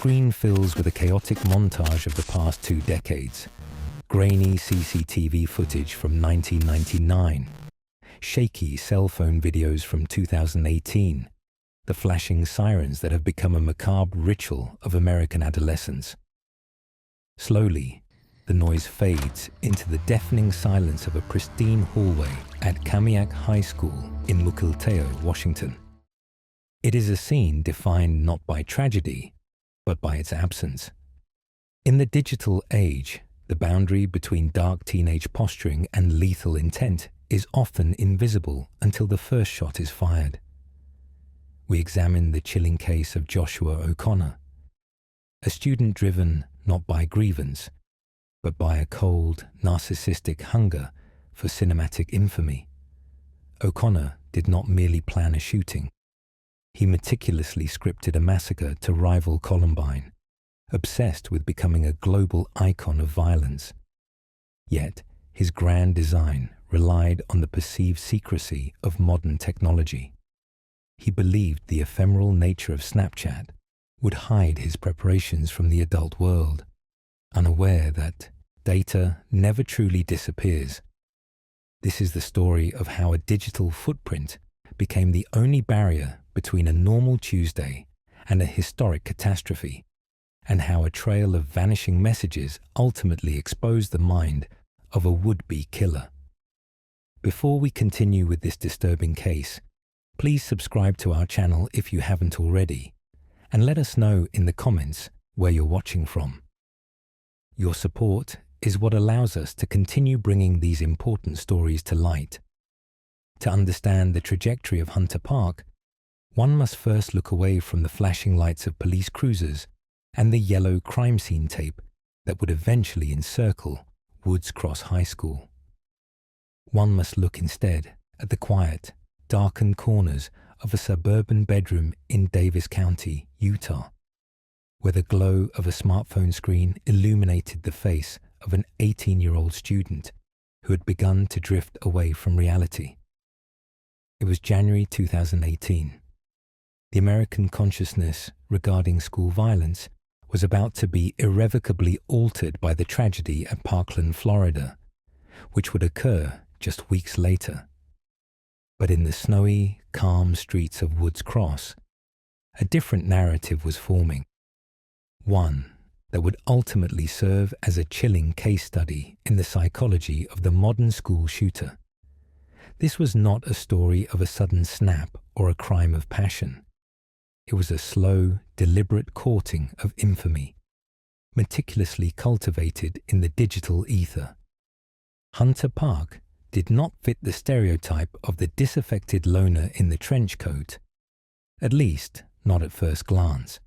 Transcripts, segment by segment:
screen fills with a chaotic montage of the past 2 decades. Grainy CCTV footage from 1999, shaky cell phone videos from 2018, the flashing sirens that have become a macabre ritual of American adolescence. Slowly, the noise fades into the deafening silence of a pristine hallway at Kamiak High School in Mukilteo, Washington. It is a scene defined not by tragedy, but by its absence. In the digital age, the boundary between dark teenage posturing and lethal intent is often invisible until the first shot is fired. We examine the chilling case of Joshua O'Connor, a student driven not by grievance, but by a cold, narcissistic hunger for cinematic infamy. O'Connor did not merely plan a shooting. He meticulously scripted a massacre to rival Columbine, obsessed with becoming a global icon of violence. Yet, his grand design relied on the perceived secrecy of modern technology. He believed the ephemeral nature of Snapchat would hide his preparations from the adult world, unaware that data never truly disappears. This is the story of how a digital footprint became the only barrier between a normal Tuesday and a historic catastrophe, and how a trail of vanishing messages ultimately exposed the mind of a would-be killer. Before we continue with this disturbing case, please subscribe to our channel if you haven't already, and let us know in the comments where you're watching from. Your support is what allows us to continue bringing these important stories to light. To understand the trajectory of Hunter Park, one must first look away from the flashing lights of police cruisers and the yellow crime scene tape that would eventually encircle Woods Cross High School. One must look instead at the quiet, darkened corners of a suburban bedroom in Davis County, Utah, where the glow of a smartphone screen illuminated the face of an 18-year-old student who had begun to drift away from reality. It was January 2018. The American consciousness regarding school violence was about to be irrevocably altered by the tragedy at Parkland, Florida, which would occur just weeks later. But in the snowy, calm streets of Woods Cross, a different narrative was forming. One that would ultimately serve as a chilling case study in the psychology of the modern school shooter. This was not a story of a sudden snap or a crime of passion. It was a slow, deliberate courting of infamy, meticulously cultivated in the digital ether. Hunter Park did not fit the stereotype of the disaffected loner in the trench coat, at least not at first glance.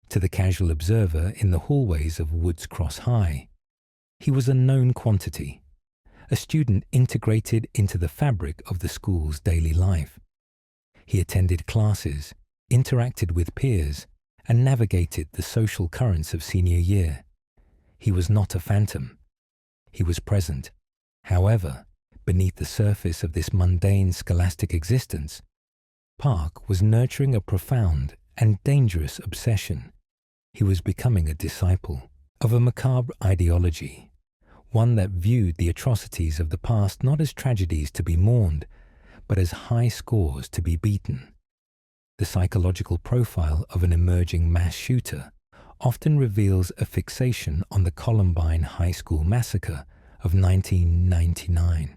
To the casual observer in the hallways of Woods Cross High, he was a known quantity, a student integrated into the fabric of the school's daily life. He attended classes, interacted with peers, and navigated the social currents of senior year. He was not a phantom. He was present. However, beneath the surface of this mundane scholastic existence, Park was nurturing a profound and dangerous obsession. He was becoming a disciple of a macabre ideology, one that viewed the atrocities of the past not as tragedies to be mourned, but as high scores to be beaten. The psychological profile of an emerging mass shooter often reveals a fixation on the Columbine High School massacre of 1999.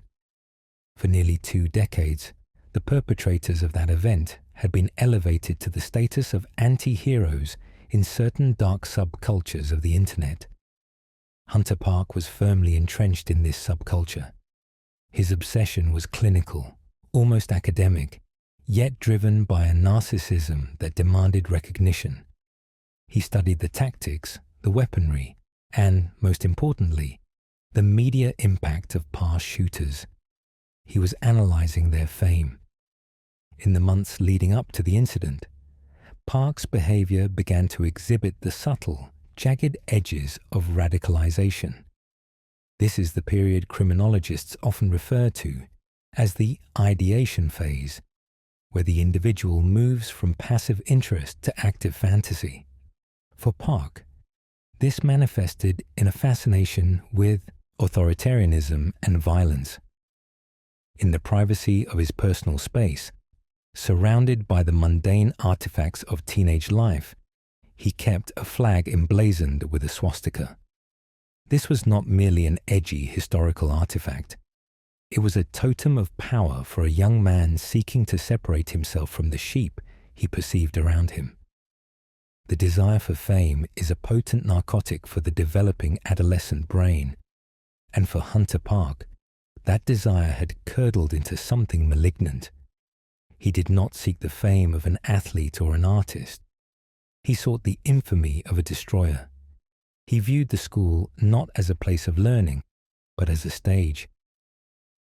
For nearly 2 decades, the perpetrators of that event had been elevated to the status of anti-heroes in certain dark subcultures of the internet. Hunter Park was firmly entrenched in this subculture. His obsession was clinical, almost academic, yet driven by a narcissism that demanded recognition. He studied the tactics, the weaponry, and, most importantly, the media impact of past shooters. He was analyzing their fame. In the months leading up to the incident, Park's behavior began to exhibit the subtle, jagged edges of radicalization. This is the period criminologists often refer to as the ideation phase, where the individual moves from passive interest to active fantasy. For Park, this manifested in a fascination with authoritarianism and violence. In the privacy of his personal space, surrounded by the mundane artifacts of teenage life, he kept a flag emblazoned with a swastika. This was not merely an edgy historical artifact. It was a totem of power for a young man seeking to separate himself from the sheep he perceived around him. The desire for fame is a potent narcotic for the developing adolescent brain, and for Hunter Park, that desire had curdled into something malignant. He did not seek the fame of an athlete or an artist. He sought the infamy of a destroyer. He viewed the school not as a place of learning, but as a stage.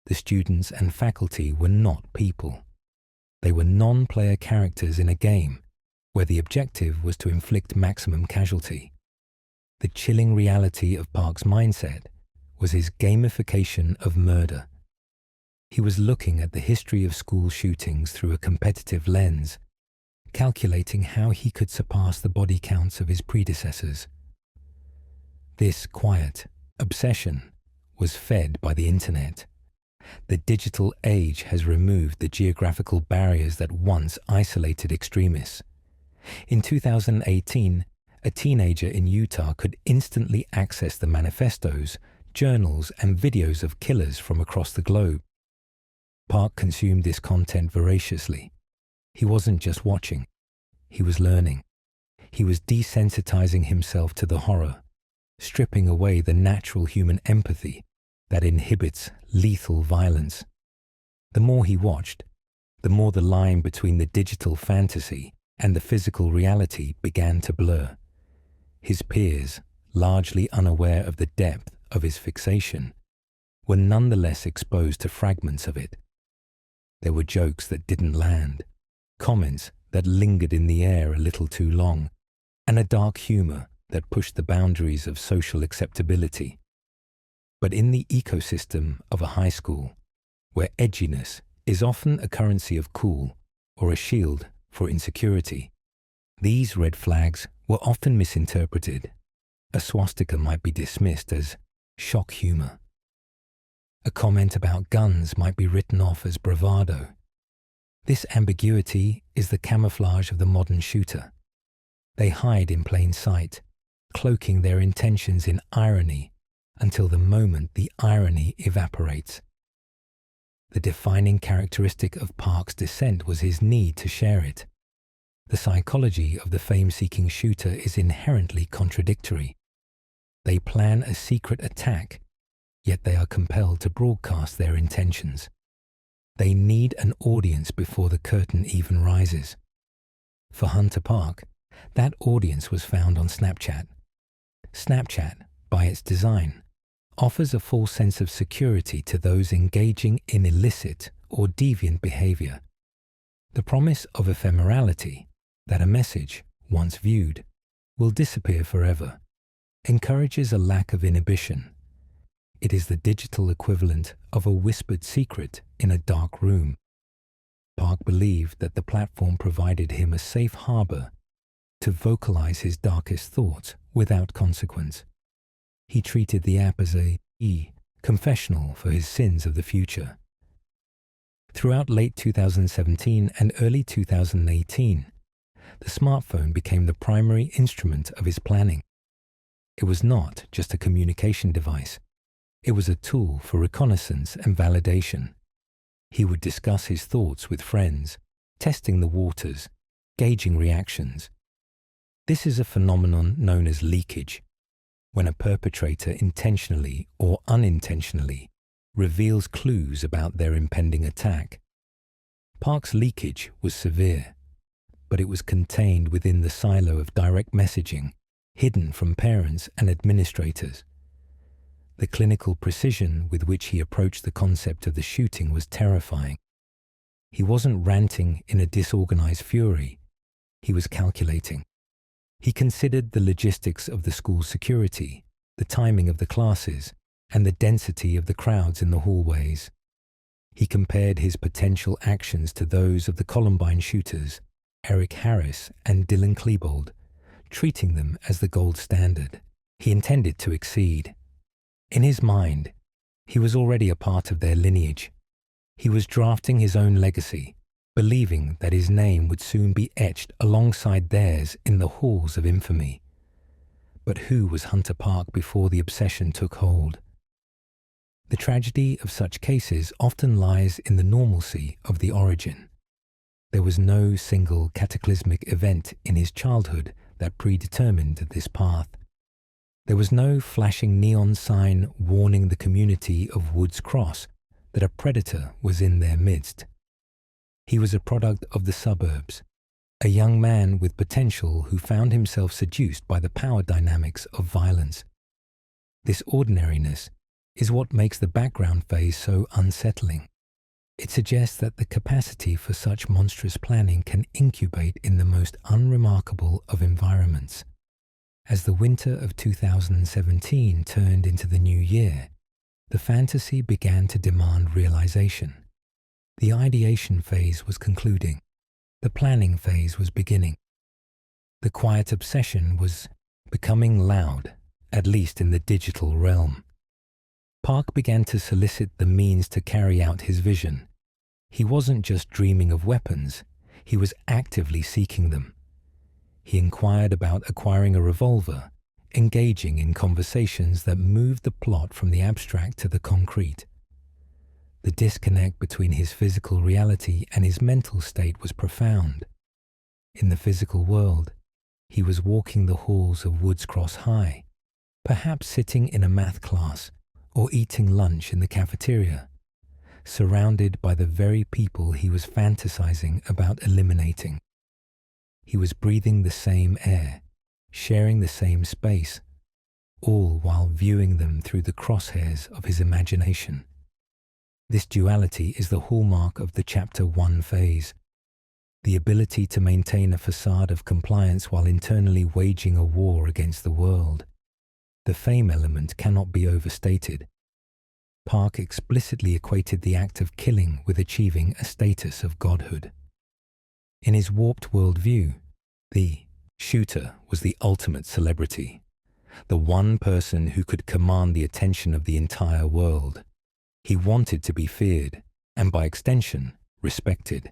The students and faculty were not people. They were non-player characters in a game where the objective was to inflict maximum casualty. The chilling reality of Park's mindset was his gamification of murder. He was looking at the history of school shootings through a competitive lens, calculating how he could surpass the body counts of his predecessors. This quiet obsession was fed by the internet. The digital age has removed the geographical barriers that once isolated extremists. In 2018, a teenager in Utah could instantly access the manifestos, journals, and videos of killers from across the globe. Park consumed this content voraciously. He wasn't just watching, he was learning. He was desensitizing himself to the horror, stripping away the natural human empathy that inhibits lethal violence. The more he watched, the more the line between the digital fantasy and the physical reality began to blur. His peers, largely unaware of the depth of his fixation, were nonetheless exposed to fragments of it. There were jokes that didn't land, comments that lingered in the air a little too long, and a dark humor that pushed the boundaries of social acceptability. But in the ecosystem of a high school, where edginess is often a currency of cool or a shield for insecurity, these red flags were often misinterpreted. A swastika might be dismissed as shock humor. A comment about guns might be written off as bravado. This ambiguity is the camouflage of the modern shooter. They hide in plain sight, cloaking their intentions in irony until the moment the irony evaporates. The defining characteristic of Park's dissent was his need to share it. The psychology of the fame-seeking shooter is inherently contradictory. They plan a secret attack, yet they are compelled to broadcast their intentions. They need an audience before the curtain even rises. For Hunter Park, that audience was found on Snapchat. Snapchat, by its design, offers a false sense of security to those engaging in illicit or deviant behavior. The promise of ephemerality, that a message, once viewed, will disappear forever, encourages a lack of inhibition. It is the digital equivalent of a whispered secret in a dark room. Park believed that the platform provided him a safe harbor to vocalize his darkest thoughts without consequence. He treated the app as a confessional for his sins of the future. Throughout late 2017 and early 2018, the smartphone became the primary instrument of his planning. It was not just a communication device. It was a tool for reconnaissance and validation. He would discuss his thoughts with friends, testing the waters, gauging reactions. This is a phenomenon known as leakage, when a perpetrator intentionally or unintentionally reveals clues about their impending attack. Park's leakage was severe, but it was contained within the silo of direct messaging, hidden from parents and administrators. The clinical precision with which he approached the concept of the shooting was terrifying. He wasn't ranting in a disorganized fury. He was calculating. He considered the logistics of the school's security, the timing of the classes, and the density of the crowds in the hallways. He compared his potential actions to those of the Columbine shooters, Eric Harris and Dylan Klebold, treating them as the gold standard. He intended to exceed. In his mind, he was already a part of their lineage. He was drafting his own legacy, believing that his name would soon be etched alongside theirs in the halls of infamy. But who was Hunter Park before the obsession took hold? The tragedy of such cases often lies in the normalcy of the origin. There was no single cataclysmic event in his childhood that predetermined this path. There was no flashing neon sign warning the community of Woods Cross that a predator was in their midst. He was a product of the suburbs, a young man with potential who found himself seduced by the power dynamics of violence. This ordinariness is what makes the background phase so unsettling. It suggests that the capacity for such monstrous planning can incubate in the most unremarkable of environments. As the winter of 2017 turned into the new year, the fantasy began to demand realization. The ideation phase was concluding. The planning phase was beginning. The quiet obsession was becoming loud, at least in the digital realm. Park began to solicit the means to carry out his vision. He wasn't just dreaming of weapons, he was actively seeking them. He inquired about acquiring a revolver, engaging in conversations that moved the plot from the abstract to the concrete. The disconnect between his physical reality and his mental state was profound. In the physical world, he was walking the halls of Woods Cross High, perhaps sitting in a math class or eating lunch in the cafeteria, surrounded by the very people he was fantasizing about eliminating. He was breathing the same air, sharing the same space, all while viewing them through the crosshairs of his imagination. This duality is the hallmark of the Chapter 1 phase, the ability to maintain a facade of compliance while internally waging a war against the world. The fame element cannot be overstated. Park explicitly equated the act of killing with achieving a status of godhood. In his warped worldview, the shooter was the ultimate celebrity, the one person who could command the attention of the entire world. He wanted to be feared, and by extension, respected.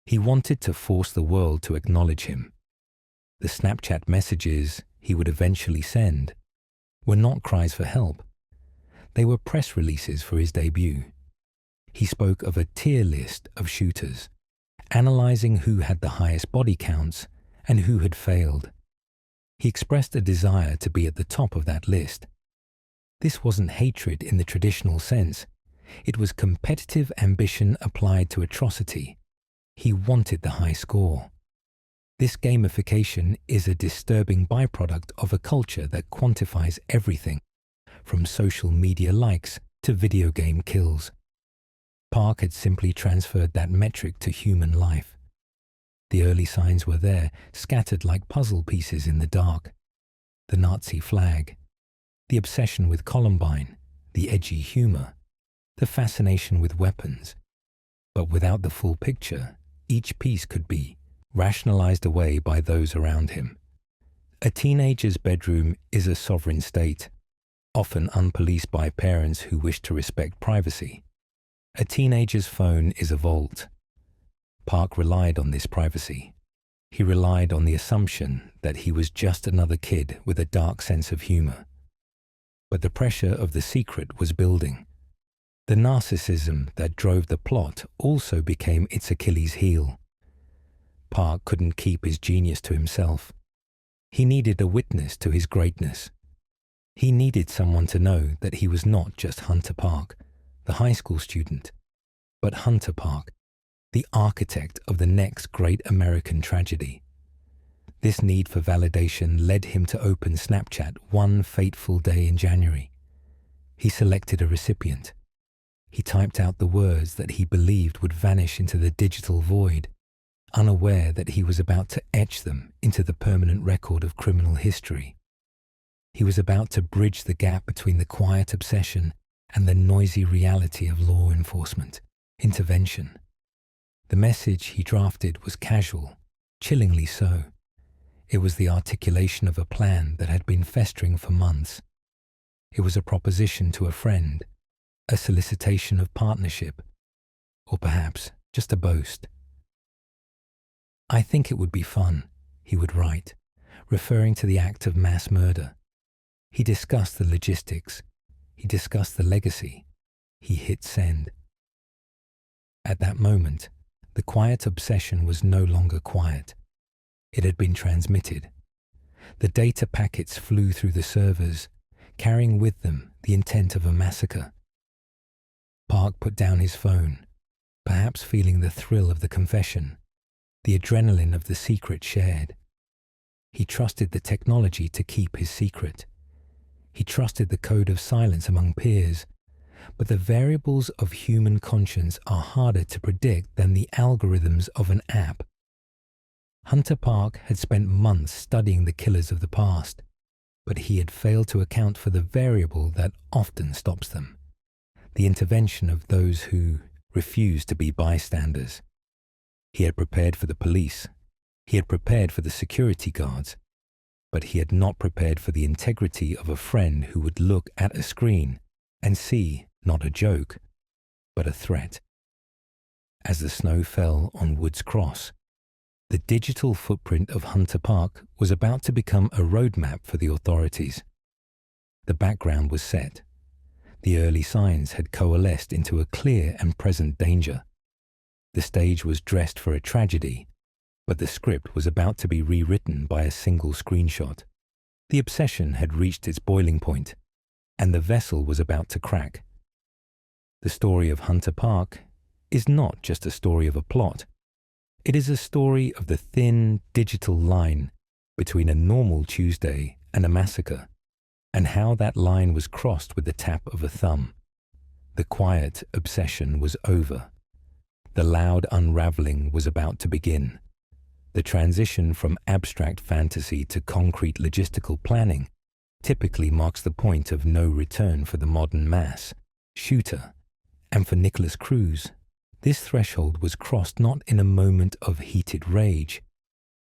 He wanted to force the world to acknowledge him. The Snapchat messages he would eventually send were not cries for help. They were press releases for his debut. He spoke of a tier list of shooters, analyzing who had the highest body counts and who had failed. He expressed a desire to be at the top of that list. This wasn't hatred in the traditional sense. It was competitive ambition applied to atrocity. He wanted the high score. This gamification is a disturbing byproduct of a culture that quantifies everything, from social media likes to video game kills. Park had simply transferred that metric to human life. The early signs were there, scattered like puzzle pieces in the dark. The Nazi flag, the obsession with Columbine, the edgy humor, the fascination with weapons. But without the full picture, each piece could be rationalized away by those around him. A teenager's bedroom is a sovereign state, often unpoliced by parents who wish to respect privacy. A teenager's phone is a vault. Park relied on this privacy. He relied on the assumption that he was just another kid with a dark sense of humor. But the pressure of the secret was building. The narcissism that drove the plot also became its Achilles heel. Park couldn't keep his genius to himself. He needed a witness to his greatness. He needed someone to know that he was not just Hunter Park, the high school student, but Hunter Park, the architect of the next great American tragedy. This need for validation led him to open Snapchat one fateful day in January. He selected a recipient. He typed out the words that he believed would vanish into the digital void, unaware that he was about to etch them into the permanent record of criminal history. He was about to bridge the gap between the quiet obsession and the noisy reality of law enforcement, intervention. The message he drafted was casual, chillingly so. It was the articulation of a plan that had been festering for months. It was a proposition to a friend, a solicitation of partnership, or perhaps just a boast. "I think it would be fun," he would write, referring to the act of mass murder. He discussed the logistics. He discussed the legacy. He hit send. At that moment, the quiet obsession was no longer quiet. It had been transmitted. The data packets flew through the servers, carrying with them the intent of a massacre. Park put down his phone, perhaps feeling the thrill of the confession, the adrenaline of the secret shared. He trusted the technology to keep his secret. He trusted the code of silence among peers, but the variables of human conscience are harder to predict than the algorithms of an app. Hunter Park had spent months studying the killers of the past, but he had failed to account for the variable that often stops them: the intervention of those who refuse to be bystanders. He had prepared for the police. He had prepared for the security guards, but he had not prepared for the integrity of a friend who would look at a screen and see not a joke, but a threat. As the snow fell on Woods Cross, the digital footprint of Hunter Park was about to become a roadmap for the authorities. The background was set. The early signs had coalesced into a clear and present danger. The stage was dressed for a tragedy, but the script was about to be rewritten by a single screenshot. The obsession had reached its boiling point, and the vessel was about to crack. The story of Hunter Park is not just a story of a plot. It is a story of the thin digital line between a normal Tuesday and a massacre, and how that line was crossed with the tap of a thumb. The quiet obsession was over. The loud unraveling was about to begin. The transition from abstract fantasy to concrete logistical planning typically marks the point of no return for the modern mass shooter, and for Nicholas Cruz, this threshold was crossed not in a moment of heated rage,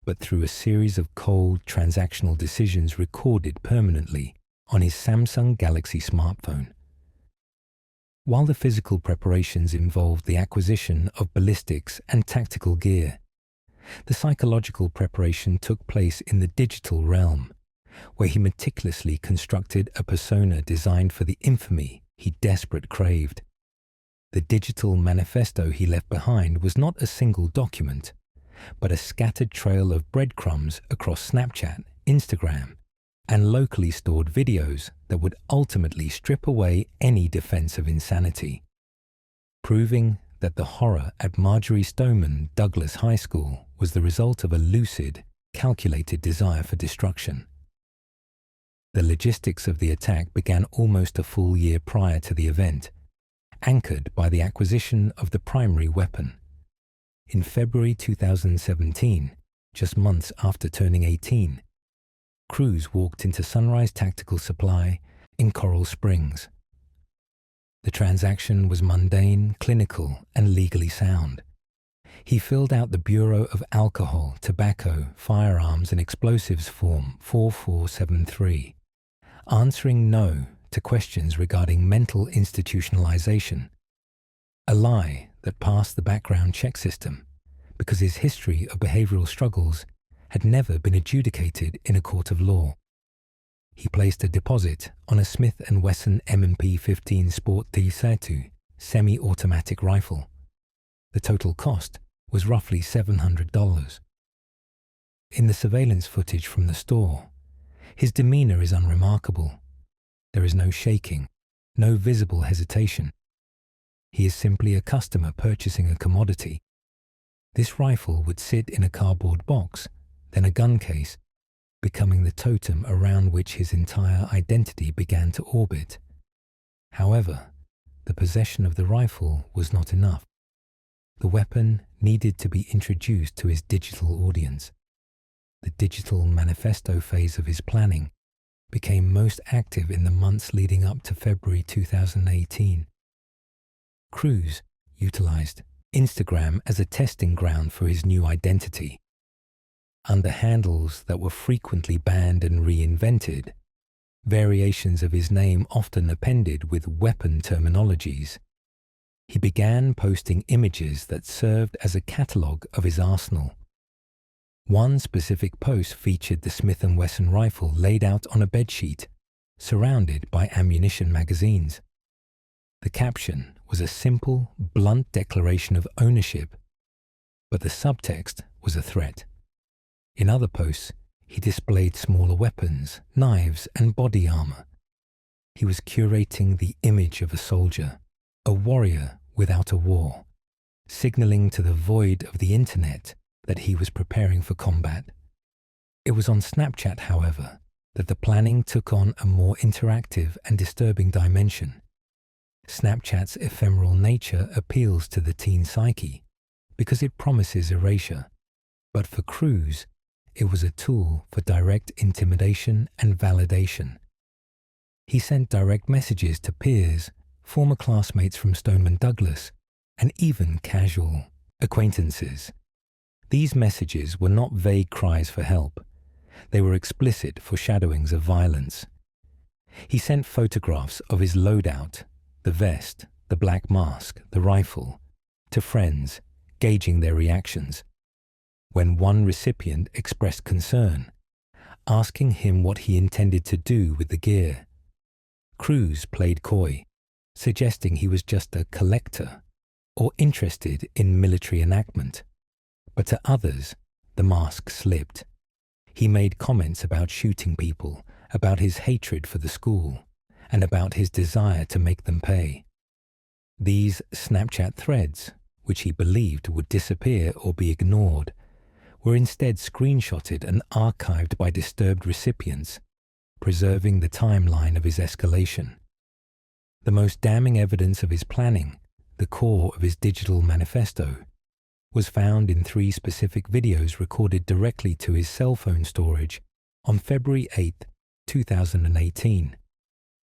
but through a series of cold transactional decisions recorded permanently on his Samsung Galaxy smartphone. While the physical preparations involved the acquisition of ballistics and tactical gear, the psychological preparation took place in the digital realm, where he meticulously constructed a persona designed for the infamy he desperately craved. The digital manifesto he left behind was not a single document, but a scattered trail of breadcrumbs across Snapchat, Instagram, and locally stored videos that would ultimately strip away any defense of insanity, proving that the horror at Marjory Stoneman Douglas High School was the result of a lucid, calculated desire for destruction. The logistics of the attack began almost a full year prior to the event, anchored by the acquisition of the primary weapon. In February 2017, just months after turning 18, Cruz walked into Sunrise Tactical Supply in Coral Springs. The transaction was mundane, clinical, and legally sound. He filled out the Bureau of Alcohol, Tobacco, Firearms and Explosives Form 4473, answering no to questions regarding mental institutionalization, a lie that passed the background check system because his history of behavioral struggles had never been adjudicated in a court of law. He placed a deposit on a Smith & Wesson M&P 15 Sport D32 semi-automatic rifle. The total cost was roughly $700. In the surveillance footage from the store, his demeanor is unremarkable. There is no shaking, no visible hesitation. He is simply a customer purchasing a commodity. This rifle would sit in a cardboard box, then a gun case, becoming the totem around which his entire identity began to orbit. However, the possession of the rifle was not enough. The weapon needed to be introduced to his digital audience. The digital manifesto phase of his planning became most active in the months leading up to February 2018. Cruz utilized Instagram as a testing ground for his new identity. under handles that were frequently banned and reinvented, variations of his name often appended with weapon terminologies. He began posting images that served as a catalogue of his arsenal. One specific post featured the Smith & Wesson rifle laid out on a bedsheet, surrounded by ammunition magazines. The caption was a simple, blunt declaration of ownership, but the subtext was a threat. In other posts, he displayed smaller weapons, knives, and body armor. He was curating the image of a soldier, a warrior without a war, signaling to the void of the internet that he was preparing for combat. It was on Snapchat, however, that the planning took on a more interactive and disturbing dimension. Snapchat's ephemeral nature appeals to the teen psyche because it promises erasure, but for Cruz, it was a tool for direct intimidation and validation. He sent direct messages to peers, former classmates from Stoneman Douglas, and even casual acquaintances. These messages were not vague cries for help. They were explicit foreshadowings of violence. He sent photographs of his loadout, the vest, the black mask, the rifle, to friends, gauging their reactions. When one recipient expressed concern, asking him what he intended to do with the gear, Cruz played coy, suggesting he was just a collector or interested in military enactment. But to others, the mask slipped. He made comments about shooting people, about his hatred for the school, and about his desire to make them pay. These Snapchat threads, which he believed would disappear or be ignored, were instead screenshotted and archived by disturbed recipients, preserving the timeline of his escalation. The most damning evidence of his planning, the core of his digital manifesto, was found in 3 specific videos recorded directly to his cell phone storage on February 8, 2018,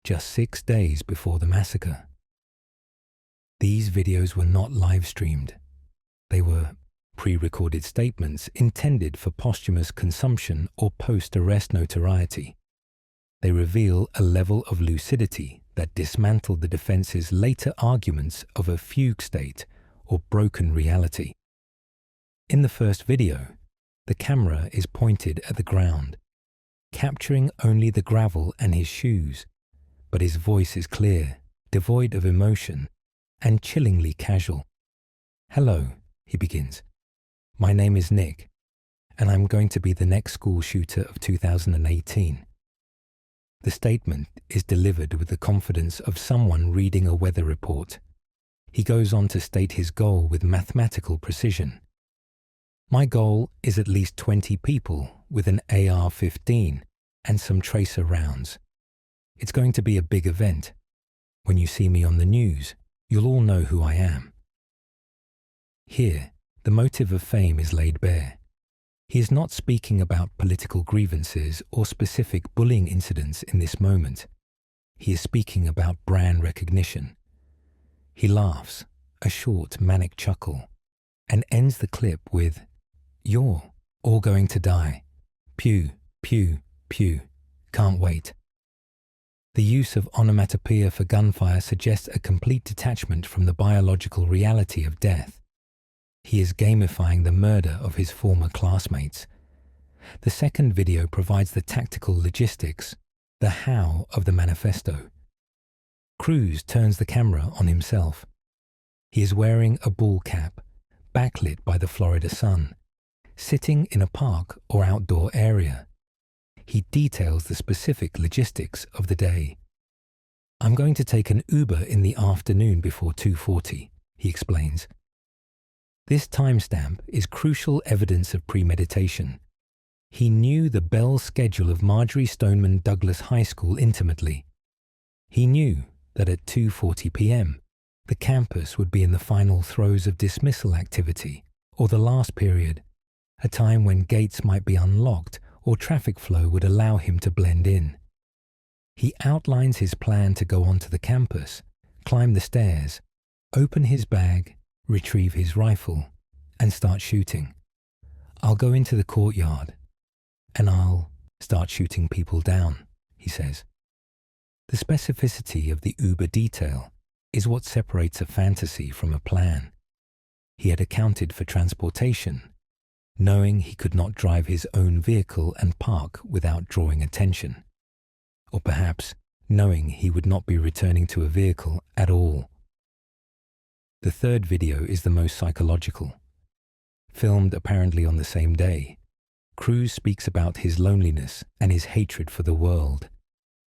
just 6 days before the massacre. These videos were not live-streamed. They were pre-recorded statements intended for posthumous consumption or post-arrest notoriety. They reveal a level of lucidity that dismantled the defense's later arguments of a fugue state or broken reality. In the first video, the camera is pointed at the ground, capturing only the gravel and his shoes, but his voice is clear, devoid of emotion, and chillingly casual. "Hello," he begins. "My name is Nick, and I'm going to be the next school shooter of 2018. The statement is delivered with the confidence of someone reading a weather report. He goes on to state his goal with mathematical precision. "My goal is at least 20 people with an AR-15 and some tracer rounds. It's going to be a big event. When you see me on the news, you'll all know who I am." Here, the motive of fame is laid bare. He is not speaking about political grievances or specific bullying incidents in this moment. He is speaking about brand recognition. He laughs, a short, manic chuckle, and ends the clip with, "You're all going to die. Pew, pew, pew. Can't wait." The use of onomatopoeia for gunfire suggests a complete detachment from the biological reality of death. He is gamifying the murder of his former classmates. The second video provides the tactical logistics, the how of the manifesto. Cruz turns the camera on himself. He is wearing a ball cap, backlit by the Florida sun, sitting in a park or outdoor area. He details the specific logistics of the day. "I'm going to take an Uber in the afternoon before 2:40, he explains. This timestamp is crucial evidence of premeditation. He knew the bell schedule of Marjory Stoneman Douglas High School intimately. He knew that at 2:40 p.m., the campus would be in the final throes of dismissal activity, or the last period, a time when gates might be unlocked or traffic flow would allow him to blend in. He outlines his plan to go onto the campus, climb the stairs, open his bag, retrieve his rifle, and start shooting. "I'll go into the courtyard and I'll start shooting people down," he says. The specificity of the Uber detail is what separates a fantasy from a plan. He had accounted for transportation, knowing he could not drive his own vehicle and park without drawing attention. Or perhaps knowing he would not be returning to a vehicle at all. The third video is the most psychological. Filmed apparently on the same day, Cruz speaks about his loneliness and his hatred for the world,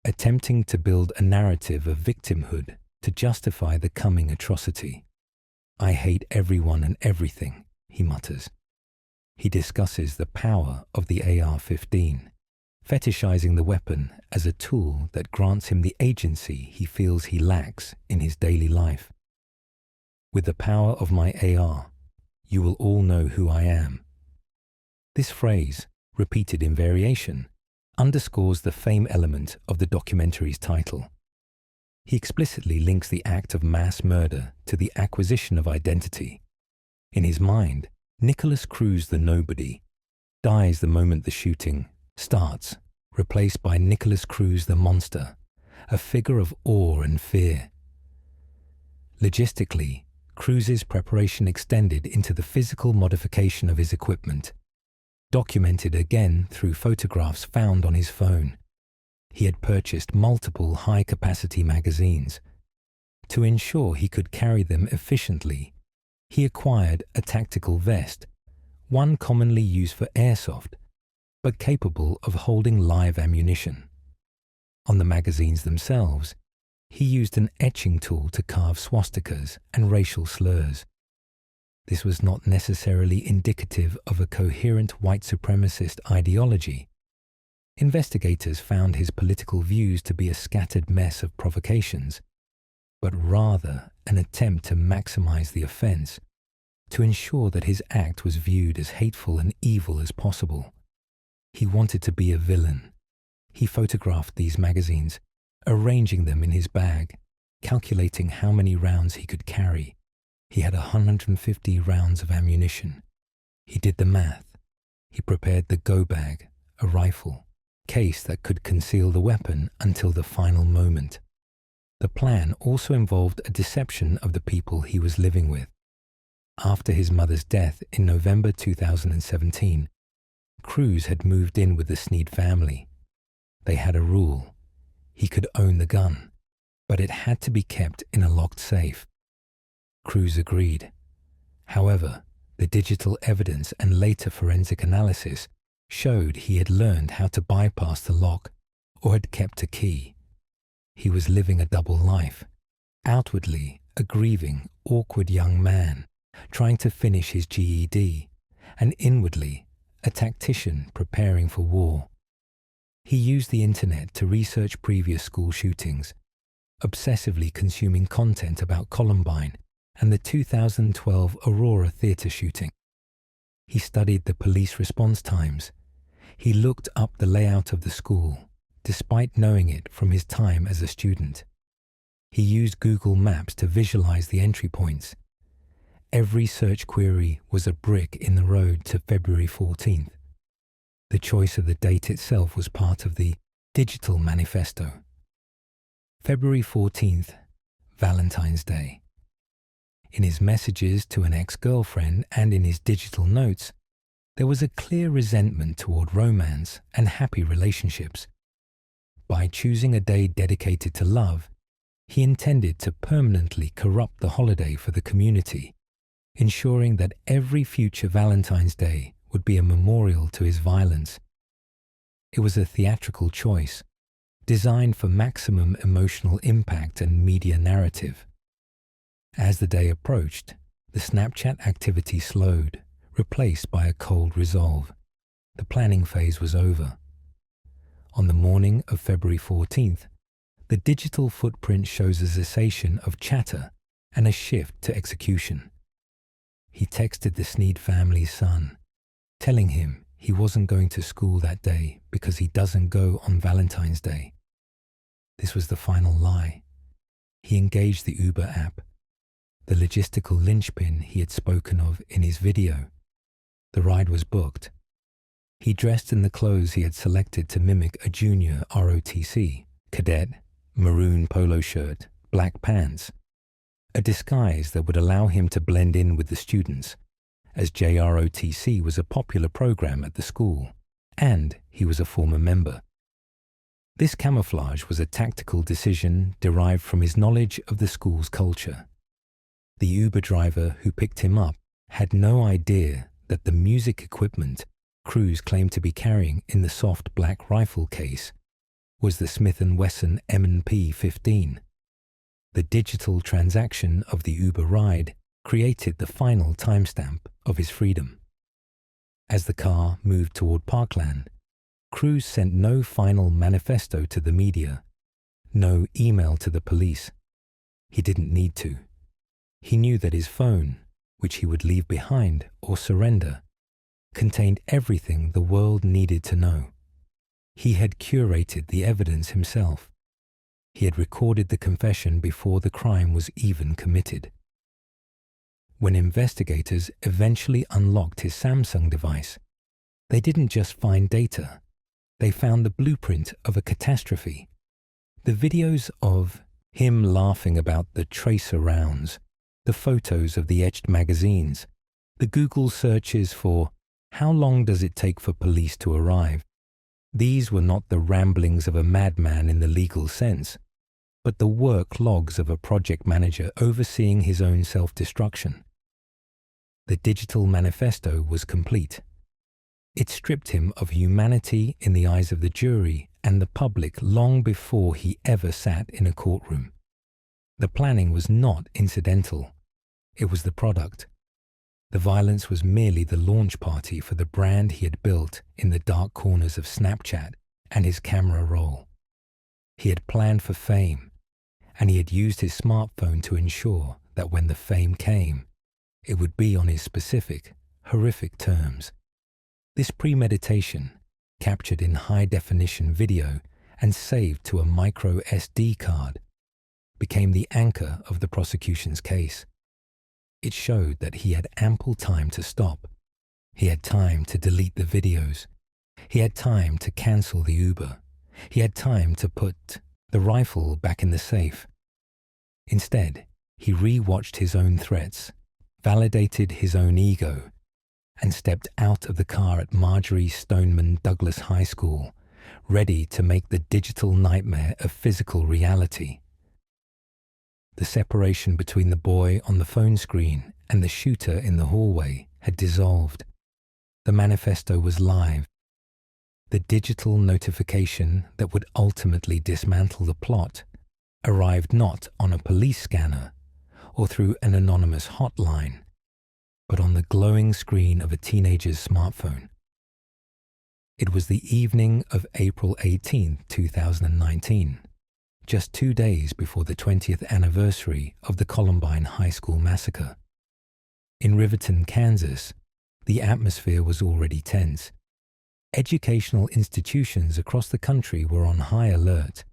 attempting to build a narrative of victimhood to justify the coming atrocity. "I hate everyone and everything," he mutters. He discusses the power of the AR-15, fetishizing the weapon as a tool that grants him the agency he feels he lacks in his daily life. "With the power of my AR, you will all know who I am." This phrase, repeated in variation, underscores the fame element of the documentary's title. He explicitly links the act of mass murder to the acquisition of identity. In his mind, Nicholas Cruz the nobody dies the moment the shooting starts, replaced by Nicholas Cruz the monster, a figure of awe and fear. Logistically, Cruz's preparation extended into the physical modification of his equipment, documented again through photographs found on his phone. He had purchased multiple high-capacity magazines. To ensure he could carry them efficiently, he acquired a tactical vest, one commonly used for airsoft, but capable of holding live ammunition. On the magazines themselves, he used an etching tool to carve swastikas and racial slurs. This was not necessarily indicative of a coherent white supremacist ideology. Investigators found his political views to be a scattered mess of provocations, but rather an attempt to maximize the offense, to ensure that his act was viewed as hateful and evil as possible. He wanted to be a villain. He photographed these magazines, arranging them in his bag, calculating how many rounds he could carry. He had 150 rounds of ammunition. He did the math. He prepared the go bag, a rifle, case that could conceal the weapon until the final moment. The plan also involved a deception of the people he was living with. After his mother's death in November 2017, Cruz had moved in with the Sneed family. They had a rule. He could own the gun, but it had to be kept in a locked safe. Cruz agreed. However, the digital evidence and later forensic analysis showed he had learned how to bypass the lock or had kept a key. He was living a double life, outwardly a grieving, awkward young man trying to finish his GED, and inwardly a tactician preparing for war. He used the internet to research previous school shootings, obsessively consuming content about Columbine and the 2012 Aurora theater shooting. He studied the police response times. He looked up the layout of the school, despite knowing it from his time as a student. He used Google Maps to visualize the entry points. Every search query was a brick in the road to February 14th. The choice of the date itself was part of the digital manifesto. February 14th, Valentine's Day. In his messages to an ex-girlfriend and in his digital notes, there was a clear resentment toward romance and happy relationships. By choosing a day dedicated to love, he intended to permanently corrupt the holiday for the community, ensuring that every future Valentine's Day would be a memorial to his violence. It was a theatrical choice, designed for maximum emotional impact and media narrative. As the day approached, the Snapchat activity slowed, replaced by a cold resolve. The planning phase was over. On the morning of February 14th, the digital footprint shows a cessation of chatter and a shift to execution. He texted the Sneed family's son, telling him he wasn't going to school that day because he doesn't go on Valentine's Day. This was the final lie. He engaged the Uber app, the logistical linchpin he had spoken of in his video. The ride was booked. He dressed in the clothes he had selected to mimic a junior ROTC, cadet, maroon polo shirt, black pants, a disguise that would allow him to blend in with the students, as JROTC was a popular program at the school, and he was a former member. This camouflage was a tactical decision derived from his knowledge of the school's culture. The Uber driver who picked him up had no idea that the music equipment Cruz claimed to be carrying in the soft black rifle case was the Smith & Wesson M&P 15. The digital transaction of the Uber ride created the final timestamp of his freedom. As the car moved toward Parkland, Cruz sent no final manifesto to the media, no email to the police. He didn't need to. He knew that his phone, which he would leave behind or surrender, contained everything the world needed to know. He had curated the evidence himself. He had recorded the confession before the crime was even committed. When investigators eventually unlocked his Samsung device, they didn't just find data. They found the blueprint of a catastrophe. The videos of him laughing about the tracer rounds, the photos of the etched magazines, the Google searches for "How long does it take for police to arrive?" These were not the ramblings of a madman in the legal sense, but the work logs of a project manager overseeing his own self-destruction. The digital manifesto was complete. It stripped him of humanity in the eyes of the jury and the public long before he ever sat in a courtroom. The planning was not incidental. It was the product. The violence was merely the launch party for the brand he had built in the dark corners of Snapchat and his camera roll. He had planned for fame, and he had used his smartphone to ensure that when the fame came, it would be on his specific, horrific terms. This premeditation, captured in high-definition video and saved to a micro SD card, became the anchor of the prosecution's case. It showed that he had ample time to stop. He had time to delete the videos. He had time to cancel the Uber. He had time to put the rifle back in the safe. Instead, he re-watched his own threats, validated his own ego, and stepped out of the car at Marjorie Stoneman Douglas High School, ready to make the digital nightmare a physical reality. The separation between the boy on the phone screen and the shooter in the hallway had dissolved. The manifesto was live. The digital notification that would ultimately dismantle the plot arrived not on a police scanner or through an anonymous hotline, but on the glowing screen of a teenager's smartphone. It was the evening of April 18, 2019. Just 2 days before the 20th anniversary of the Columbine High School massacre. In Riverton, Kansas, the atmosphere was already tense. Educational institutions across the country were on high alert,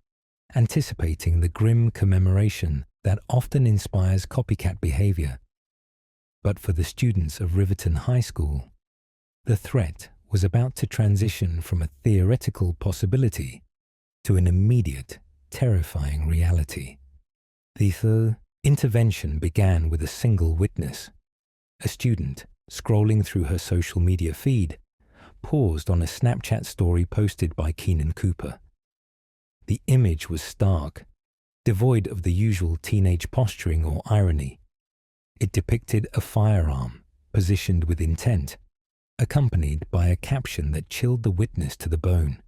anticipating the grim commemoration that often inspires copycat behavior. But for the students of Riverton High School, the threat was about to transition from a theoretical possibility to an immediate, terrifying reality. The intervention began with a single witness. A student, scrolling through her social media feed, paused on a Snapchat story posted by Keenan Cooper. The image was stark, devoid of the usual teenage posturing or irony. It depicted a firearm, positioned with intent, accompanied by a caption that chilled the witness to the bone.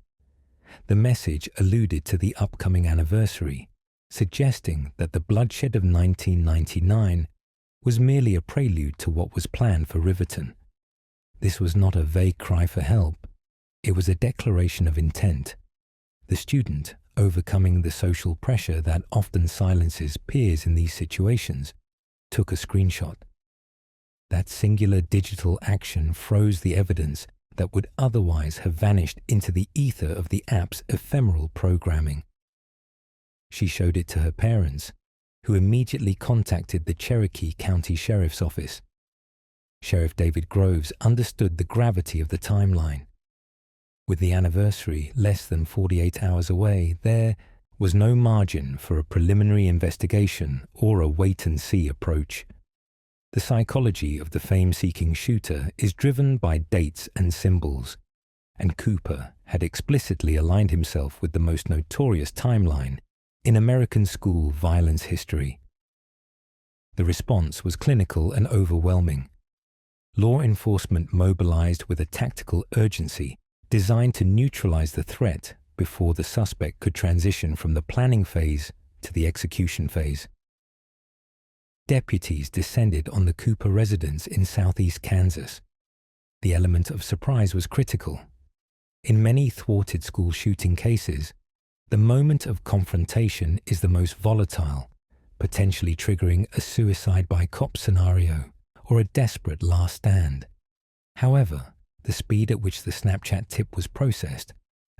The message alluded to the upcoming anniversary, suggesting that the bloodshed of 1999 was merely a prelude to what was planned for Riverton. This was not a vague cry for help. It was a declaration of intent. The student, overcoming the social pressure that often silences peers in these situations, took a screenshot. That singular digital action froze the evidence that would otherwise have vanished into the ether of the app's ephemeral programming. She showed it to her parents, who immediately contacted the Cherokee County Sheriff's Office. Sheriff David Groves understood the gravity of the timeline. With the anniversary less than 48 hours away, there was no margin for a preliminary investigation or a wait-and-see approach. The psychology of the fame-seeking shooter is driven by dates and symbols, and Cooper had explicitly aligned himself with the most notorious timeline in American school violence history. The response was clinical and overwhelming. Law enforcement mobilized with a tactical urgency designed to neutralize the threat before the suspect could transition from the planning phase to the execution phase. Deputies descended on the Cooper residence in southeast Kansas. The element of surprise was critical. In many thwarted school shooting cases, the moment of confrontation is the most volatile, potentially triggering a suicide by cop scenario or a desperate last stand. However, the speed at which the Snapchat tip was processed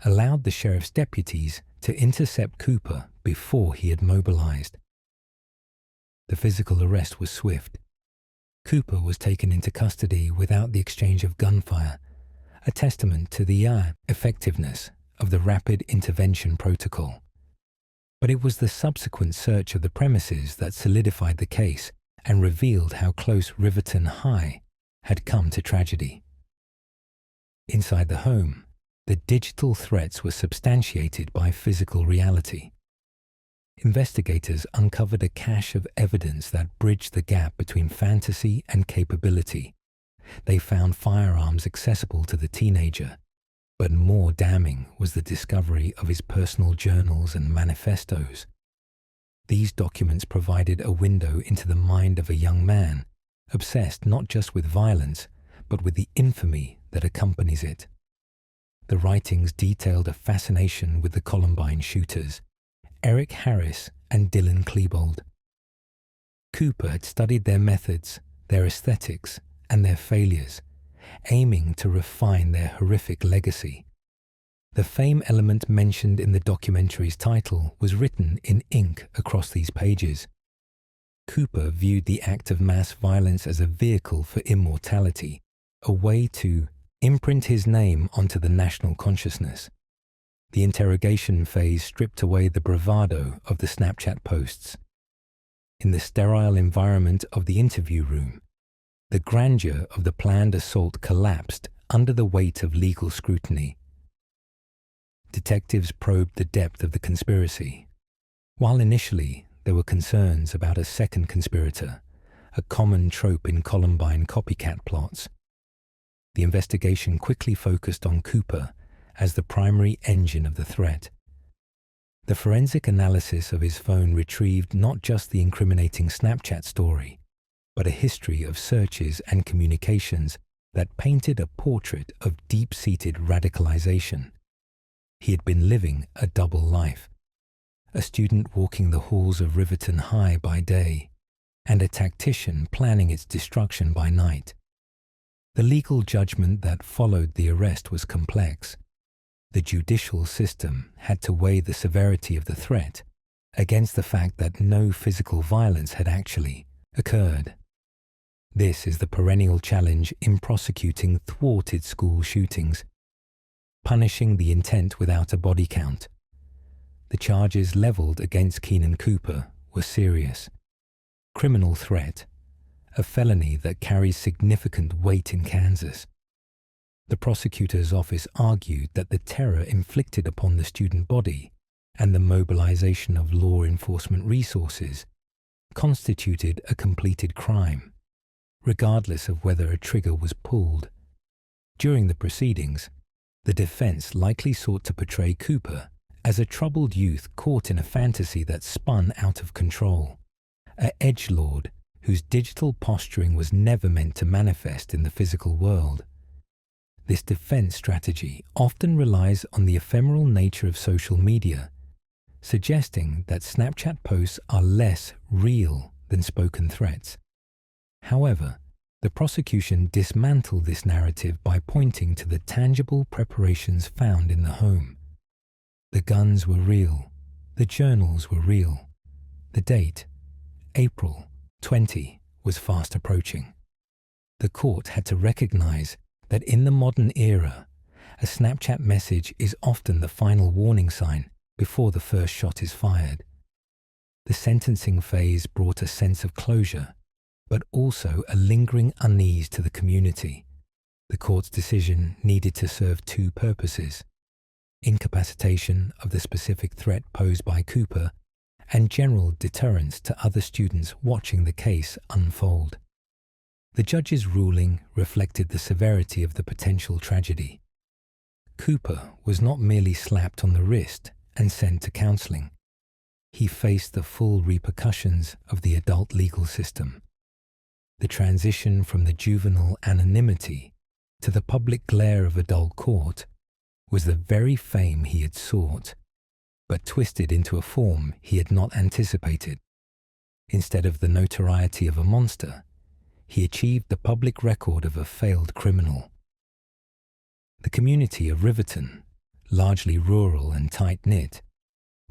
allowed the sheriff's deputies to intercept Cooper before he had mobilized. The physical arrest was swift. Cooper was taken into custody without the exchange of gunfire, a testament to the effectiveness of the rapid intervention protocol. But it was the subsequent search of the premises that solidified the case and revealed how close Riverton High had come to tragedy. Inside the home, the digital threats were substantiated by physical reality. Investigators uncovered a cache of evidence that bridged the gap between fantasy and capability. They found firearms accessible to the teenager, but more damning was the discovery of his personal journals and manifestos. These documents provided a window into the mind of a young man, obsessed not just with violence, but with the infamy that accompanies it. The writings detailed a fascination with the Columbine shooters, Eric Harris and Dylan Klebold. Cooper had studied their methods, their aesthetics, and their failures, aiming to refine their horrific legacy. The fame element mentioned in the documentary's title was written in ink across these pages. Cooper viewed the act of mass violence as a vehicle for immortality, a way to imprint his name onto the national consciousness. The interrogation phase stripped away the bravado of the Snapchat posts. In the sterile environment of the interview room, the grandeur of the planned assault collapsed under the weight of legal scrutiny. Detectives probed the depth of the conspiracy. While initially there were concerns about a second conspirator, a common trope in Columbine copycat plots, the investigation quickly focused on Cooper as the primary engine of the threat. The forensic analysis of his phone retrieved not just the incriminating Snapchat story, but a history of searches and communications that painted a portrait of deep-seated radicalization. He had been living a double life, a student walking the halls of Riverton High by day, and a tactician planning its destruction by night. The legal judgment that followed the arrest was complex. The judicial system had to weigh the severity of the threat against the fact that no physical violence had actually occurred. This is the perennial challenge in prosecuting thwarted school shootings, punishing the intent without a body count. The charges leveled against Keenan Cooper were serious. Criminal threat, a felony that carries significant weight in Kansas. The prosecutor's office argued that the terror inflicted upon the student body and the mobilization of law enforcement resources constituted a completed crime, regardless of whether a trigger was pulled. During the proceedings, the defense likely sought to portray Cooper as a troubled youth caught in a fantasy that spun out of control, an edgelord whose digital posturing was never meant to manifest in the physical world. This defense strategy often relies on the ephemeral nature of social media, suggesting that Snapchat posts are less real than spoken threats. However, the prosecution dismantled this narrative by pointing to the tangible preparations found in the home. The guns were real, the journals were real, the date, April 20, was fast approaching. The court had to recognize that in the modern era, a Snapchat message is often the final warning sign before the first shot is fired. The sentencing phase brought a sense of closure, but also a lingering unease to the community. The court's decision needed to serve two purposes: incapacitation of the specific threat posed by Cooper and general deterrence to other students watching the case unfold. The judge's ruling reflected the severity of the potential tragedy. Cooper was not merely slapped on the wrist and sent to counseling. He faced the full repercussions of the adult legal system. The transition from the juvenile anonymity to the public glare of adult court was the very fame he had sought, but twisted into a form he had not anticipated. Instead of the notoriety of a monster, he achieved the public record of a failed criminal. The community of Riverton, largely rural and tight-knit,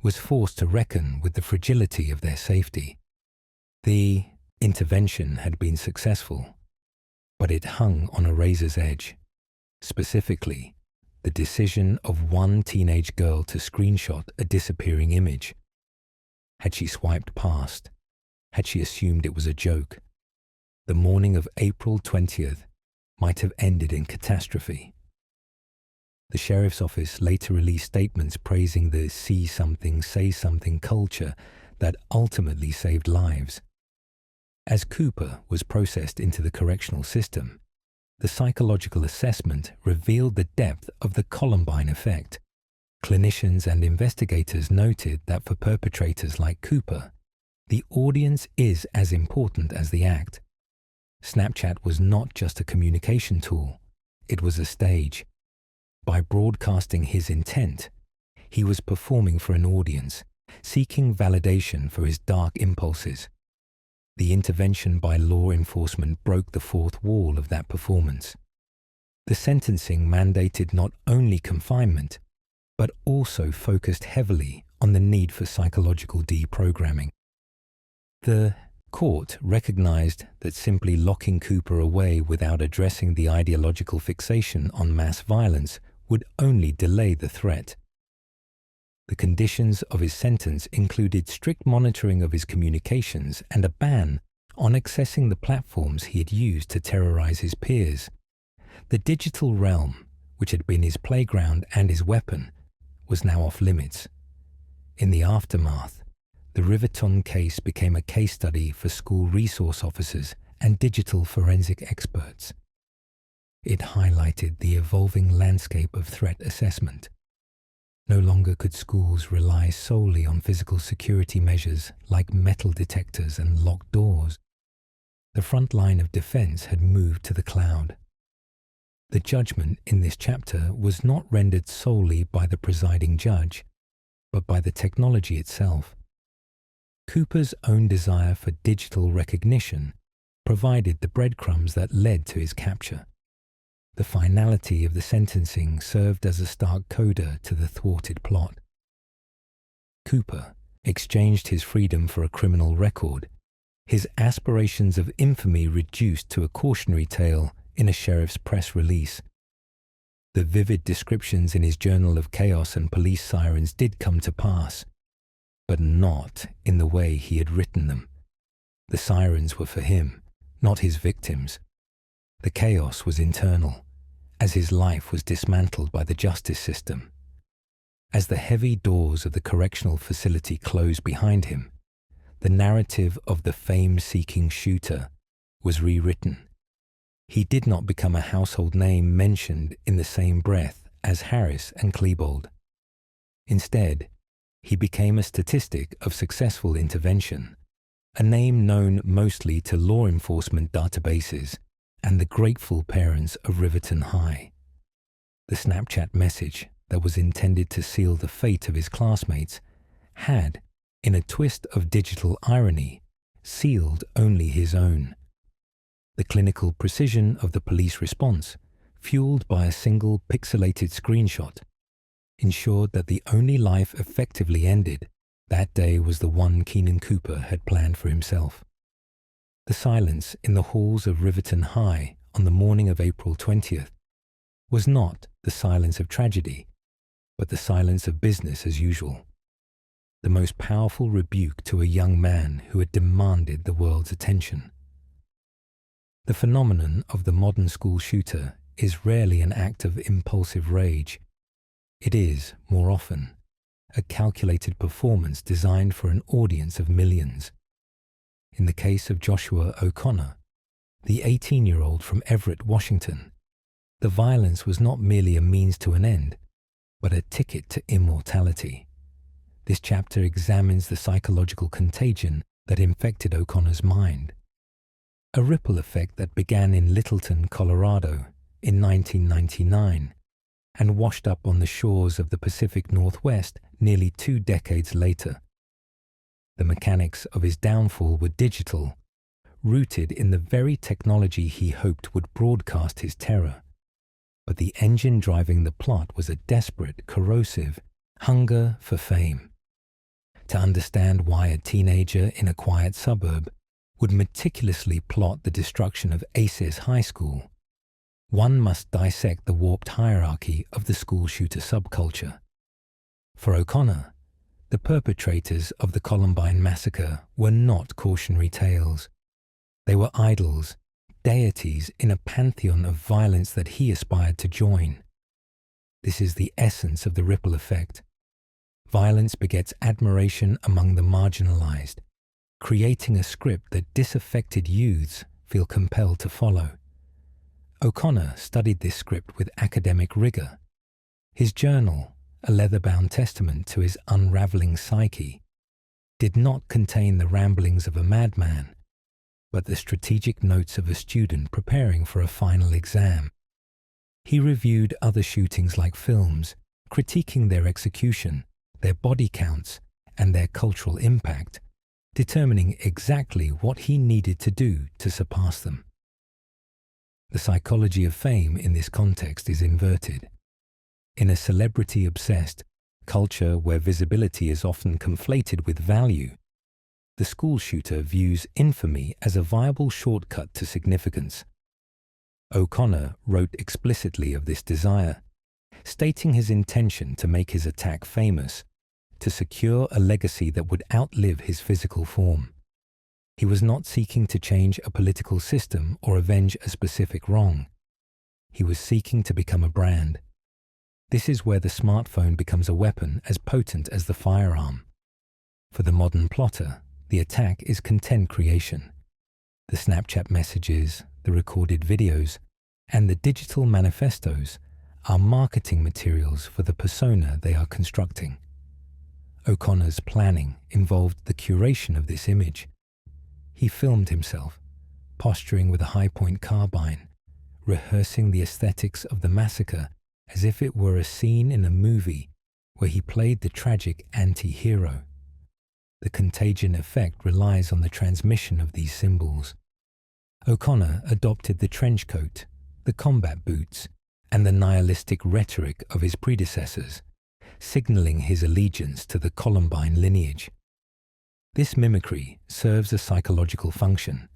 was forced to reckon with the fragility of their safety. The intervention had been successful, but it hung on a razor's edge. Specifically, the decision of one teenage girl to screenshot a disappearing image. Had she swiped past? Had she assumed it was a joke? The morning of April 20th might have ended in catastrophe. The sheriff's office later released statements praising the see something, say something culture that ultimately saved lives. As Cooper was processed into the correctional system, the psychological assessment revealed the depth of the Columbine effect. Clinicians and investigators noted that for perpetrators like Cooper, the audience is as important as the act. Snapchat was not just a communication tool, it was a stage. By broadcasting his intent, he was performing for an audience, seeking validation for his dark impulses. The intervention by law enforcement broke the fourth wall of that performance. The sentencing mandated not only confinement, but also focused heavily on the need for psychological deprogramming. The court recognized that simply locking Cooper away without addressing the ideological fixation on mass violence would only delay the threat. The conditions of his sentence included strict monitoring of his communications and a ban on accessing the platforms he had used to terrorize his peers. The digital realm, which had been his playground and his weapon, was now off limits. In the aftermath, the Riverton case became a case study for school resource officers and digital forensic experts. It highlighted the evolving landscape of threat assessment. No longer could schools rely solely on physical security measures like metal detectors and locked doors. The front line of defense had moved to the cloud. The judgment in this chapter was not rendered solely by the presiding judge, but by the technology itself. Cooper's own desire for digital recognition provided the breadcrumbs that led to his capture. The finality of the sentencing served as a stark coda to the thwarted plot. Cooper exchanged his freedom for a criminal record, his aspirations of infamy reduced to a cautionary tale in a sheriff's press release. The vivid descriptions in his journal of chaos and police sirens did come to pass, but not in the way he had written them. The sirens were for him, not his victims. The chaos was internal, as his life was dismantled by the justice system. As the heavy doors of the correctional facility closed behind him, the narrative of the fame-seeking shooter was rewritten. He did not become a household name mentioned in the same breath as Harris and Klebold. Instead, he became a statistic of successful intervention, a name known mostly to law enforcement databases and the grateful parents of Riverton High. The Snapchat message that was intended to seal the fate of his classmates had, in a twist of digital irony, sealed only his own. The clinical precision of the police response, fueled by a single pixelated screenshot, ensured that the only life effectively ended that day was the one Keenan Cooper had planned for himself. The silence in the halls of Riverton High on the morning of April 20th was not the silence of tragedy, but the silence of business as usual. The most powerful rebuke to a young man who had demanded the world's attention. The phenomenon of the modern school shooter is rarely an act of impulsive rage. It is, more often, a calculated performance designed for an audience of millions. In the case of Joshua O'Connor, the 18-year-old from Everett, Washington, the violence was not merely a means to an end, but a ticket to immortality. This chapter examines the psychological contagion that infected O'Connor's mind. A ripple effect that began in Littleton, Colorado, in 1999, and washed up on the shores of the Pacific Northwest nearly 2 decades later. The mechanics of his downfall were digital, rooted in the very technology he hoped would broadcast his terror. But the engine driving the plot was a desperate, corrosive hunger for fame. To understand why a teenager in a quiet suburb would meticulously plot the destruction of Aces High School, one must dissect the warped hierarchy of the school shooter subculture. For O'Connor, the perpetrators of the Columbine massacre were not cautionary tales. They were idols, deities in a pantheon of violence that he aspired to join. This is the essence of the ripple effect. Violence begets admiration among the marginalized, creating a script that disaffected youths feel compelled to follow. O'Connor studied this script with academic rigor. His journal, a leather-bound testament to his unraveling psyche, did not contain the ramblings of a madman, but the strategic notes of a student preparing for a final exam. He reviewed other shootings like films, critiquing their execution, their body counts, and their cultural impact, determining exactly what he needed to do to surpass them. The psychology of fame in this context is inverted. In a celebrity-obsessed culture where visibility is often conflated with value, the school shooter views infamy as a viable shortcut to significance. O'Connor wrote explicitly of this desire, stating his intention to make his attack famous, to secure a legacy that would outlive his physical form. He was not seeking to change a political system or avenge a specific wrong. He was seeking to become a brand. This is where the smartphone becomes a weapon as potent as the firearm. For the modern plotter, the attack is content creation. The Snapchat messages, the recorded videos, and the digital manifestos are marketing materials for the persona they are constructing. O'Connor's planning involved the curation of this image. He filmed himself, posturing with a high-point carbine, rehearsing the aesthetics of the massacre as if it were a scene in a movie where he played the tragic anti-hero. The contagion effect relies on the transmission of these symbols. O'Connor adopted the trench coat, the combat boots, and the nihilistic rhetoric of his predecessors, signaling his allegiance to the Columbine lineage. This mimicry serves a psychological function.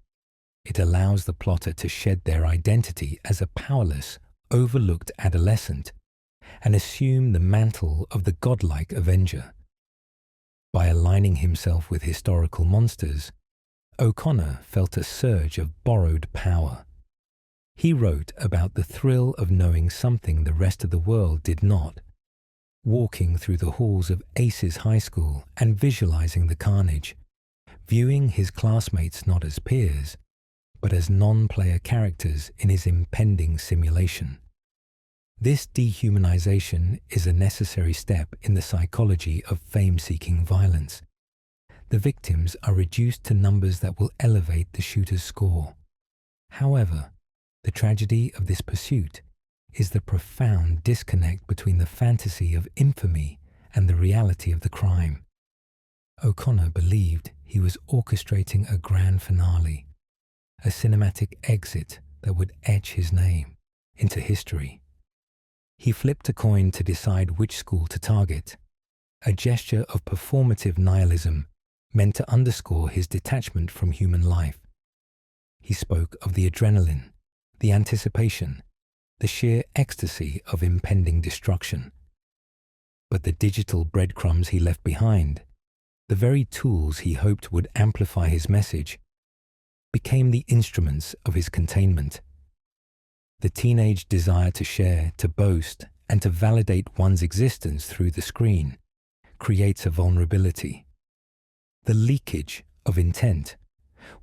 It allows the plotter to shed their identity as a powerless, overlooked adolescent and assume the mantle of the godlike avenger. By aligning himself with historical monsters, O'Connor felt a surge of borrowed power. He wrote about the thrill of knowing something the rest of the world did not, walking through the halls of Aces High School and visualizing the carnage, viewing his classmates not as peers, but as non-player characters in his impending simulation. This dehumanization is a necessary step in the psychology of fame-seeking violence. The victims are reduced to numbers that will elevate the shooter's score. However, the tragedy of this pursuit is the profound disconnect between the fantasy of infamy and the reality of the crime. O'Connor believed he was orchestrating a grand finale, a cinematic exit that would etch his name into history. He flipped a coin to decide which school to target, a gesture of performative nihilism meant to underscore his detachment from human life. He spoke of the adrenaline, the anticipation, the sheer ecstasy of impending destruction. But the digital breadcrumbs he left behind, the very tools he hoped would amplify his message, became the instruments of his containment. The teenage desire to share, to boast, and to validate one's existence through the screen creates a vulnerability. The leakage of intent,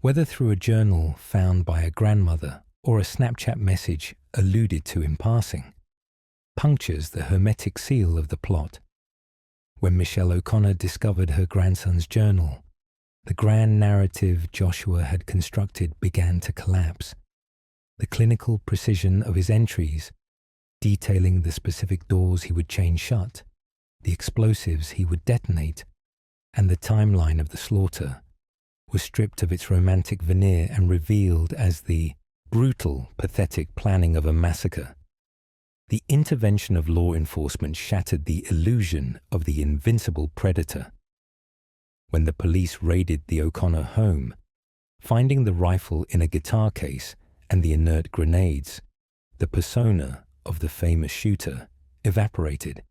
whether through a journal found by a grandmother or a Snapchat message alluded to in passing, punctures the hermetic seal of the plot. When Michelle O'Connor discovered her grandson's journal, the grand narrative Joshua had constructed began to collapse. The clinical precision of his entries, detailing the specific doors he would chain shut, the explosives he would detonate, and the timeline of the slaughter, was stripped of its romantic veneer and revealed as the brutal, pathetic planning of a massacre. The intervention of law enforcement shattered the illusion of the invincible predator. When the police raided the O'Connor home, finding the rifle in a guitar case and the inert grenades, the persona of the famous shooter evaporated,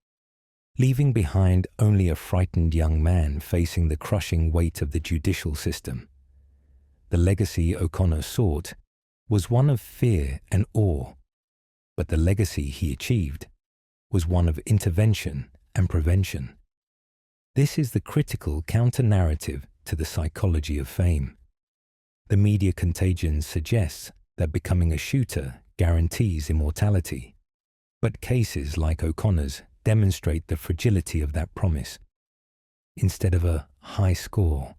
leaving behind only a frightened young man facing the crushing weight of the judicial system. The legacy O'Connor sought was one of fear and awe, but the legacy he achieved was one of intervention and prevention. This is the critical counter-narrative to the psychology of fame. The media contagion suggests that becoming a shooter guarantees immortality, but cases like O'Connor's demonstrate the fragility of that promise. Instead of a high score,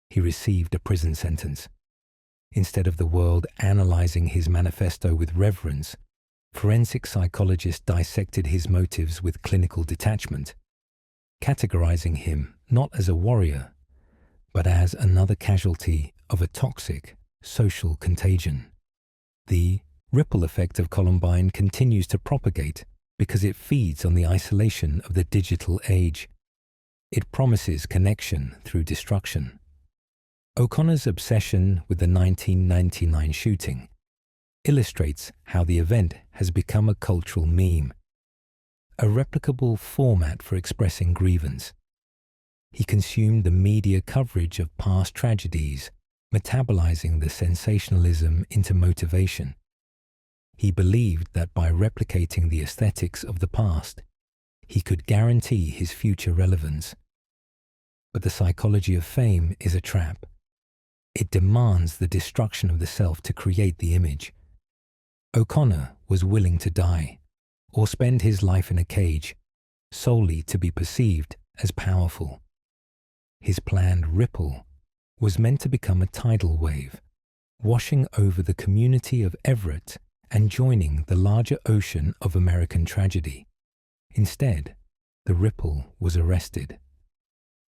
he received a prison sentence. Instead of the world analyzing his manifesto with reverence, forensic psychologists dissected his motives with clinical detachment, categorizing him not as a warrior, but as another casualty of a toxic social contagion. The ripple effect of Columbine continues to propagate because it feeds on the isolation of the digital age. It promises connection through destruction. O'Connor's obsession with the 1999 shooting illustrates how the event has become a cultural meme, a replicable format for expressing grievance. He consumed the media coverage of past tragedies, metabolizing the sensationalism into motivation. He believed that by replicating the aesthetics of the past, he could guarantee his future relevance. But the psychology of fame is a trap. It demands the destruction of the self to create the image. O'Connor was willing to die, or spend his life in a cage, solely to be perceived as powerful. His planned ripple was meant to become a tidal wave, washing over the community of Everett and joining the larger ocean of American tragedy. Instead, the ripple was arrested.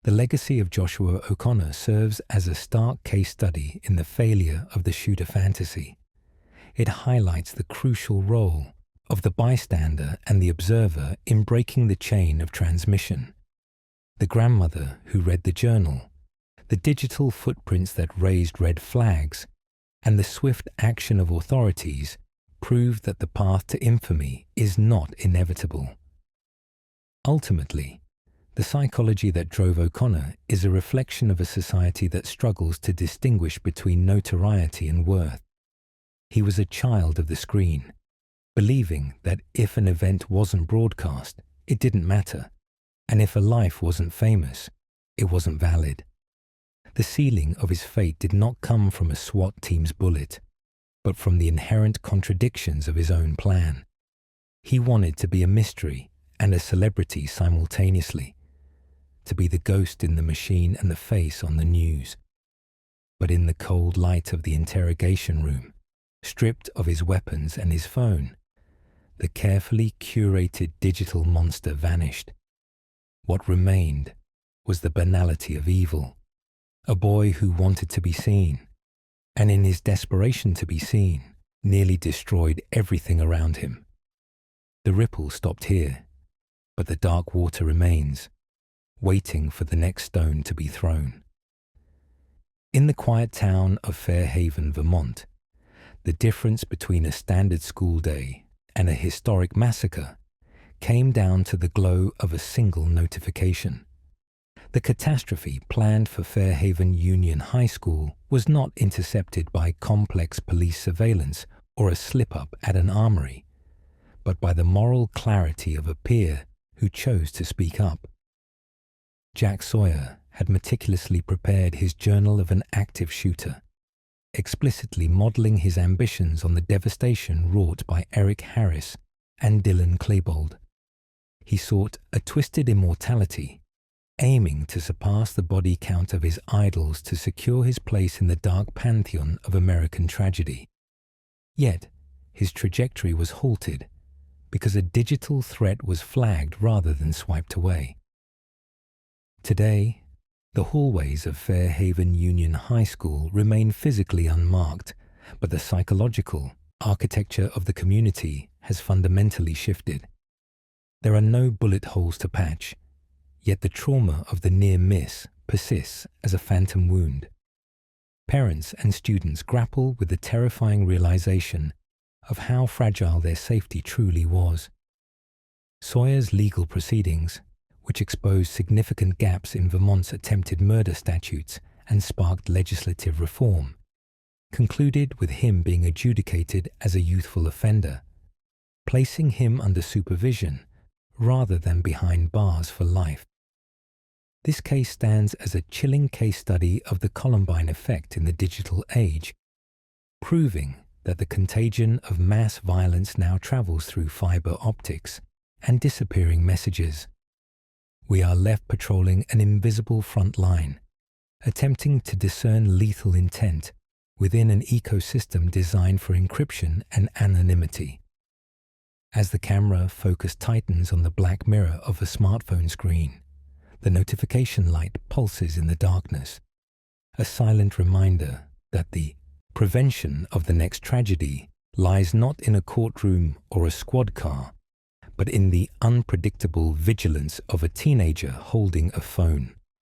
The legacy of Joshua O'Connor serves as a stark case study in the failure of the shooter fantasy. It highlights the crucial role of the bystander and the observer in breaking the chain of transmission. The grandmother who read the journal, the digital footprints that raised red flags, and the swift action of authorities proved that the path to infamy is not inevitable. Ultimately, the psychology that drove O'Connor is a reflection of a society that struggles to distinguish between notoriety and worth. He was a child of the screen, believing that if an event wasn't broadcast, it didn't matter, and if a life wasn't famous, it wasn't valid. The ceiling of his fate did not come from a SWAT team's bullet, but from the inherent contradictions of his own plan. He wanted to be a mystery and a celebrity simultaneously, to be the ghost in the machine and the face on the news. But in the cold light of the interrogation room, stripped of his weapons and his phone, the carefully curated digital monster vanished. What remained was the banality of evil, a boy who wanted to be seen, and in his desperation to be seen, nearly destroyed everything around him. The ripple stopped here, but the dark water remains, waiting for the next stone to be thrown. In the quiet town of Fairhaven, Vermont, The difference between a standard school day and a historic massacre came down to the glow of a single notification. The catastrophe planned for Fairhaven Union High School was not intercepted by complex police surveillance or a slip-up at an armory, but by the moral clarity of a peer who chose to speak up. Jack Sawyer had meticulously prepared his journal of an active shooter, explicitly modeling his ambitions on the devastation wrought by Eric Harris and Dylan Klebold. He sought a twisted immortality, aiming to surpass the body count of his idols to secure his place in the dark pantheon of American tragedy. Yet, his trajectory was halted because a digital threat was flagged rather than swiped away. Today, the hallways of Fairhaven Union High School remain physically unmarked, but the psychological architecture of the community has fundamentally shifted. There are no bullet holes to patch, yet the trauma of the near miss persists as a phantom wound. Parents and students grapple with the terrifying realization of how fragile their safety truly was. Sawyer's legal proceedings, which exposed significant gaps in Vermont's attempted murder statutes and sparked legislative reform, concluded with him being adjudicated as a youthful offender, placing him under supervision rather than behind bars for life. This case stands as a chilling case study of the Columbine effect in the digital age, proving that the contagion of mass violence now travels through fiber optics and disappearing messages. We are left patrolling an invisible front line, attempting to discern lethal intent within an ecosystem designed for encryption and anonymity. As the camera focus tightens on the black mirror of a smartphone screen, the notification light pulses in the darkness, a silent reminder that the prevention of the next tragedy lies not in a courtroom or a squad car, but in the unpredictable vigilance of a teenager holding a phone.